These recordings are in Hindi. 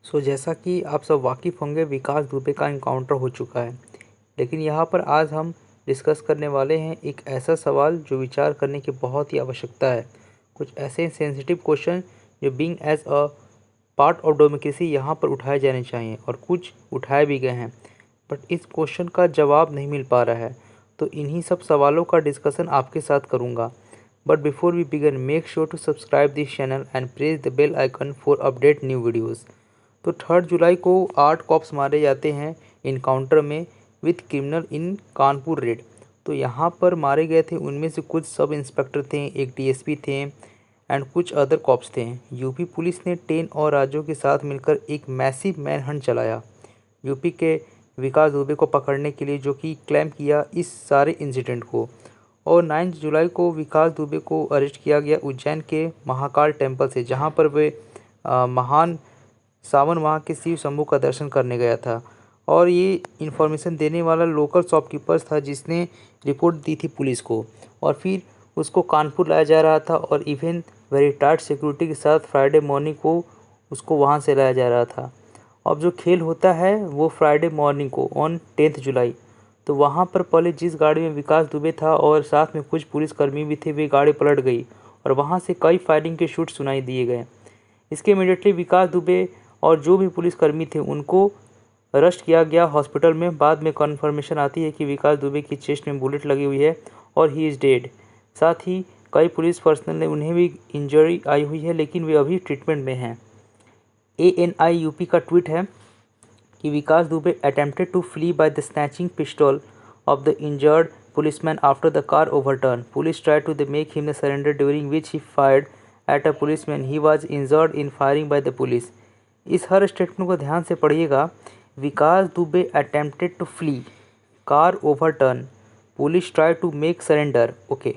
जैसा कि आप सब वाकिफ़ होंगे, विकास दुबे का इनकाउंटर हो चुका है। लेकिन यहाँ पर आज हम डिस्कस करने वाले हैं एक ऐसा सवाल जो विचार करने की बहुत ही आवश्यकता है। कुछ ऐसे सेंसिटिव क्वेश्चन जो being as a part of democracy यहाँ पर उठाए जाने चाहिए और कुछ उठाए भी गए हैं, बट इस क्वेश्चन का जवाब नहीं मिल पा रहा है। तो इन्हीं सब सवालों का डिस्कशन आपके साथ करूँगा। But before we begin, make sure to subscribe this channel and press the bell icon for update new videos. तो 3 जुलाई को 8 कॉप्स मारे जाते हैं इनकाउंटर में with criminal in Kanpur red. तो यहाँ पर मारे गए थे, उनमें से कुछ सब इंस्पेक्टर थे, एक डीएसपी थे एंड कुछ अदर कॉप्स थे। यूपी पुलिस ने 10 और राज्यों के साथ मिलकर एक मैसिव मैन हंट चलाया यूपी के विकास दुबे को पकड़ने के लिए, जो कि क्लेम किया इस सारे इंसिडेंट को। और 9 जुलाई को विकास दुबे को अरेस्ट किया गया उज्जैन के महाकाल टेम्पल से, जहाँ पर वे महान सावन माह के शिव शंभू का दर्शन करने गया था। और ये इन्फॉर्मेशन देने वाला लोकल शॉपकीपर्स था जिसने रिपोर्ट दी थी पुलिस को। और फिर उसको कानपुर लाया जा रहा था और इवन वेरी टाइट सिक्योरिटी के साथ फ्राइडे मॉर्निंग को उसको वहाँ से लाया जा रहा था। अब जो खेल होता है वो फ्राइडे मॉर्निंग को ऑन 10 जुलाई। तो वहाँ पर पहले जिस गाड़ी में विकास दुबे था और साथ में कुछ पुलिसकर्मी भी थे, वे गाड़ी पलट गई और वहाँ से कई फायरिंग के शूट सुनाई दिए गए। इसके इमीडिएटली विकास दुबे और जो भी पुलिसकर्मी थे उनको अरेस्ट किया गया हॉस्पिटल में। बाद में कन्फर्मेशन आती है कि विकास दुबे की चेस्ट में बुलेट लगी हुई है और ही इज़ डेड। साथ ही कई पुलिस पर्सनल ने उन्हें भी इंजरी आई हुई है, लेकिन वे अभी ट्रीटमेंट में हैं। ANI यूपी का ट्वीट है कि Vikas Dubey attempted to flee by the snatching pistol of the injured policeman after the car overturn. Police try to make him surrender during which he fired at a policeman. He was injured in firing by the police. इस हर स्टेटमेंट को ध्यान से पढ़िएगा। Vikas Dubey attempted to flee, car overturn, police try to make surrender. Okay,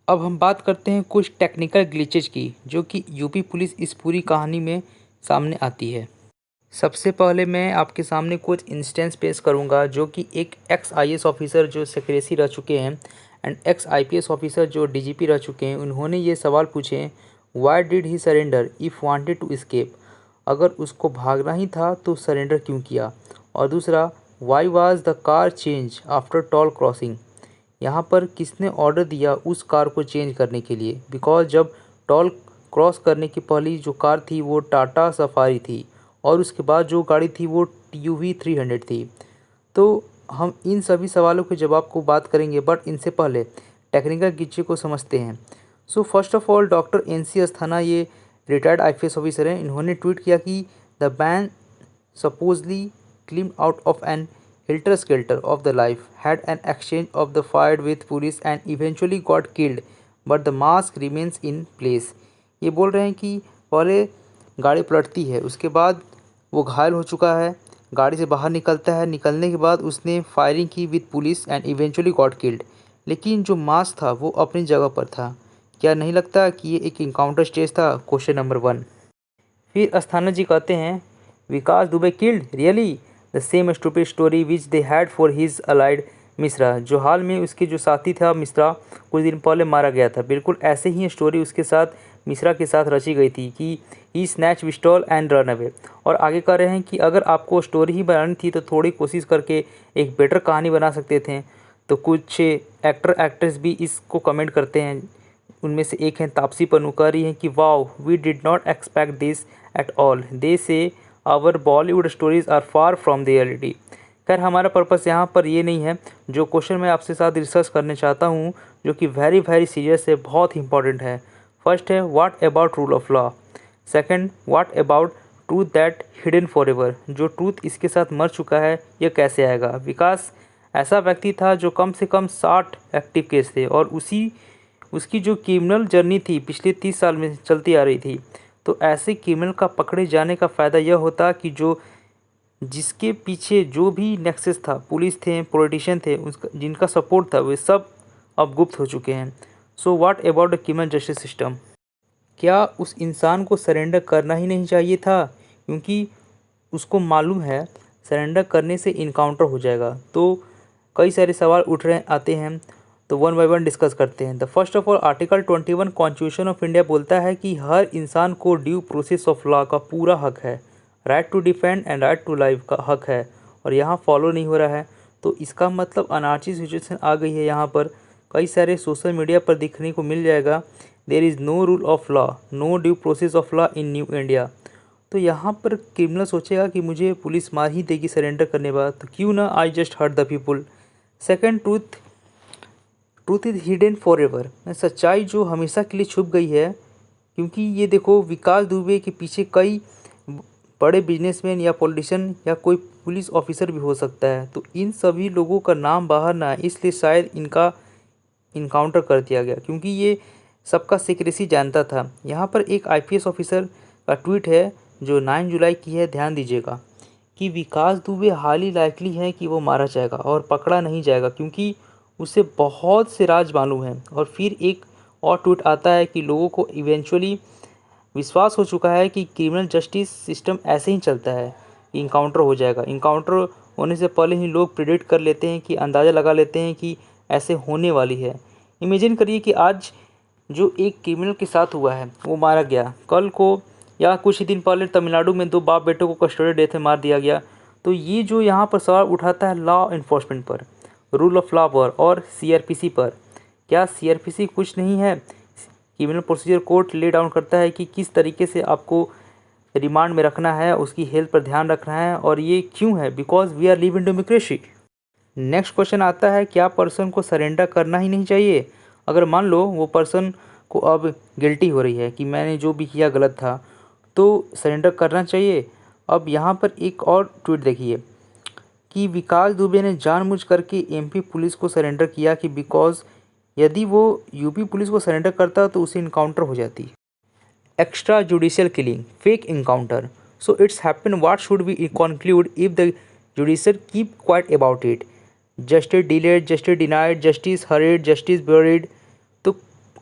अब हम बात करते हैं कुछ टेक्निकल ग्लिचेज की जो कि यूपी पुलिस इस पूरी कहानी में सामने आती है। सबसे पहले मैं आपके सामने कुछ इंस्टेंस पेश करूंगा जो कि एक एक्स IAS ऑफिसर जो सेक्रेटरी रह चुके हैं एंड एक्स IPS ऑफिसर जो DGP रह चुके हैं, उन्होंने ये सवाल पूछे, why did he surrender if wanted to escape. अगर उसको भागना ही था तो सरेंडर क्यों किया। और दूसरा, why was the car change after toll crossing. यहाँ पर किसने ऑर्डर दिया उस कार को चेंज करने के लिए, बिकॉज जब टोल क्रॉस करने की पहली जो कार थी वो टाटा सफारी थी और उसके बाद जो गाड़ी थी वो TUV 300 थी। तो हम इन सभी सवालों के जवाब को बात करेंगे, बट इनसे पहले टेक्निकल गिच्चे को समझते हैं। So first of all, doctor NC Asthana, ये रिटायर्ड IPS ऑफिसर हैं, इन्होंने ट्वीट किया कि the ban supposedly climbed out of an helter-skelter of the life, had an exchange of the fired with police and eventually got killed, but the mask remains in place। ये बोल रहे हैं कि पहले गाड़ी पलटती है, उसके बाद वो घायल हो चुका है, गाड़ी से बाहर निकलता है, निकलने के बाद उसने फायरिंग की with police and eventually got killed, लेकिन जो मास्क था वो अपनी जगह पर था। क्या नहीं लगता कि ये एक इनकाउंटर स्टेज था? Question number 1। फिर अस्थाना जी कहते हैं, Vikas Dubey killed really the same stupid story which they had for his allied Mishra. जो हाल में उसके जो साथी था मिश्रा, कुछ दिन पहले मारा गया था, बिल्कुल ऐसे ही स्टोरी उसके साथ मिश्रा के साथ रची गई थी कि he snatch pistol and run away. और आगे कह रहे हैं कि अगर आपको स्टोरी ही बनानी थी तो थोड़ी कोशिश करके एक बेटर कहानी बना सकते थे। तो कुछ एक्टर एक्ट्रेस भी इसको कमेंट करते हैं। उनमें से एक हैं तापसी पन्नू, कह रही हैं कि wow, we did not expect this at all, they say our Bollywood stories are far from the reality. खैर, हमारा पर्पस यहाँ पर ये नहीं है। जो क्वेश्चन मैं आपसे साथ रिसर्च करने चाहता हूँ, जो कि वेरी वेरी सीरियस है, बहुत इंपॉर्टेंट है। फर्स्ट है, what about rule of law. Second, what about truth that hidden for ever. जो ट्रूथ इसके साथ मर चुका है, यह कैसे आएगा। विकास ऐसा व्यक्ति था जो कम से कम 60 एक्टिव केस थे और उसकी जो क्रिमिनल जर्नी थी पिछले 30 साल में चलती आ रही थी। तो ऐसे क्रिमिनल का पकड़े जाने का फ़ायदा यह होता कि जो जिसके पीछे जो भी नेक्सस था, पुलिस थे, पॉलिटिशियन थे, उसका जिनका सपोर्ट था, वे सब अब गुप्त हो चुके हैं। So what about the criminal justice system. क्या उस इंसान को सरेंडर करना ही नहीं चाहिए था, क्योंकि उसको मालूम है सरेंडर करने से इनकाउंटर हो जाएगा। तो कई सारे सवाल उठ रहे आते हैं। तो वन बाय वन डिस्कस करते हैं। The first of all article 21 constitution of India बोलता है कि हर इंसान को ड्यू प्रोसेस ऑफ लॉ का पूरा हक है, right to defend and right to life का हक है, और यहाँ फॉलो नहीं हो रहा है। तो इसका मतलब अनार्ची सिचुएशन आ गई है। यहाँ पर कई सारे सोशल मीडिया पर दिखने को मिल जाएगा, there is no rule of law, no due process of law in new India. तो यहाँ पर क्रिमिनल सोचेगा कि मुझे पुलिस मार ही देगी सरेंडर करने बाद, तो क्यों ना I just hurt the people. Second, truth is hidden forever, सच्चाई जो हमेशा के लिए छुप गई है। क्योंकि ये देखो, विकास दुबे के पीछे कई बड़े बिजनेसमैन या पॉलिटिशियन या कोई पुलिस ऑफिसर भी हो सकता है। तो इन सभी लोगों का नाम बाहर ना आए, इसलिए शायद इनका इनकाउंटर कर दिया गया, क्योंकि ये सबका सीक्रेसी जानता था। यहाँ पर एक आईपीएस ऑफिसर का ट्वीट है जो 9 जुलाई की है, ध्यान दीजिएगा, कि विकास दुबे हाईली लाइकली है कि वो मारा जाएगा और पकड़ा नहीं जाएगा, क्योंकि उसे बहुत से राज मालूम हैं। और फिर एक और ट्वीट आता है कि लोगों को इवेंचुअली विश्वास हो चुका है कि क्रिमिनल जस्टिस सिस्टम ऐसे ही चलता है, इनकाउंटर हो जाएगा। इनकाउंटर होने से पहले ही लोग प्रिडिक्ट कर लेते हैं, कि अंदाज़ा लगा लेते हैं कि ऐसे होने वाली है। इमेजिन करिए कि आज जो एक क्रिमिनल के साथ हुआ है वो मारा गया, कल को या कुछ ही दिन पहले तमिलनाडु में 2 बाप बेटों को कस्टडी डेथ में मार दिया गया। तो ये जो यहाँ पर सवाल उठाता है लॉ इन्फोर्समेंट पर, रूल ऑफ लॉ पर और सीआरपीसी पर। क्या सीआरपीसी कुछ नहीं है? Criminal procedure code lay down करता है कि किस तरीके से आपको रिमांड में रखना है, उसकी हेल्थ पर ध्यान रखना है, और ये क्यों है? Because we are live in democracy. Next question आता है, क्या पर्सन को सरेंडर करना ही नहीं चाहिए? अगर मान लो वो पर्सन को अब गिल्टी हो रही है कि मैंने जो भी किया गलत था, तो सरेंडर करना चाहिए। अब यहाँ पर एक और ट्वीट देखिए कि विकास दुबे ने जानबूझ करके एमपी पुलिस को सरेंडर किया, कि बिकॉज यदि वो यूपी पुलिस को सरेंडर करता तो उसे इनकाउंटर हो जाती। Extra judicial killing, fake encounter, so it's happen, what should we conclude if the judicial keep quiet about it? Justice delayed, justice denied, justice hurried, justice buried. तो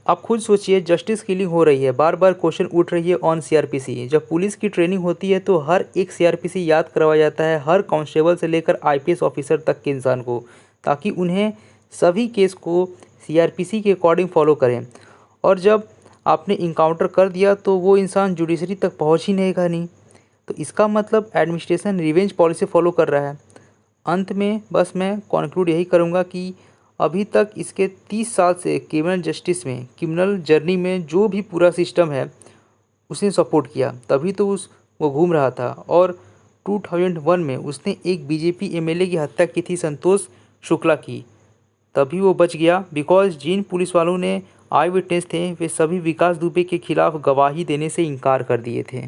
आप खुद सोचिए, जस्टिस किलिंग हो रही है, बार बार क्वेश्चन उठ रही है ऑन सीआरपीसी। जब पुलिस की ट्रेनिंग होती है तो हर एक सीआरपीसी याद करवाया जाता है, हर कांस्टेबल से लेकर आईपीएस ऑफिसर तक के इंसान को, ताकि उन्हें सभी केस को सीआरपीसी के अकॉर्डिंग फॉलो करें। और जब आपने इनकाउंटर कर दिया तो वो इंसान जुडिशरी तक पहुंच ही नहीं। तो इसका मतलब एडमिनिस्ट्रेशन रिवेंज पॉलिसी फॉलो कर रहा है। अंत में बस मैं कॉन्क्लूड यही करूँगा कि अभी तक इसके 30 साल से क्रिमिनल जस्टिस में, क्रिमिनल जर्नी में जो भी पूरा सिस्टम है उसने सपोर्ट किया, तभी तो वो घूम रहा था। और 2001 में उसने एक बीजेपी एमएलए की हत्या की थी, संतोष शुक्ला की, तभी वो बच गया। बिकॉज जिन पुलिस वालों ने आई विटनेस थे वे सभी विकास दुबे के खिलाफ गवाही देने से इनकार कर दिए थे।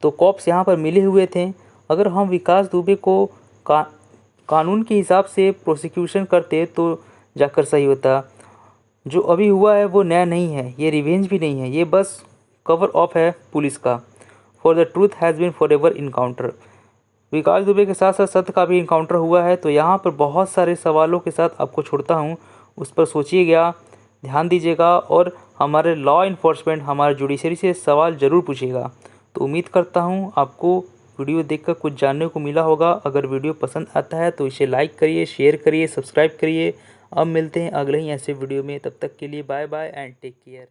तो कॉप्स यहाँ पर मिले हुए थे। अगर हम विकास दुबे को कानून के हिसाब से प्रोसिक्यूशन करते तो जाकर सही होता। जो अभी हुआ है वो नया नहीं है, ये रिवेंज भी नहीं है, ये बस कवर ऑफ है पुलिस का। For the truth has been for ever encounter. Vikas Dubey के साथ साथ सत्य का भी इनकाउंटर हुआ है। तो यहाँ पर बहुत सारे सवालों के साथ आपको छोड़ता हूँ, उस पर सोचिएगा, ध्यान दीजिएगा, और हमारे लॉ इन्फोर्समेंट, हमारे जुडिशरी से सवाल ज़रूर पूछिएगा। तो उम्मीद करता हूँ आपको वीडियो देखकर कुछ जानने को मिला होगा। अगर वीडियो पसंद आता है तो इसे लाइक करिए, शेयर करिए, सब्सक्राइब करिए। अब मिलते हैं अगले ही ऐसे वीडियो में, तब तक के लिए bye bye and take care.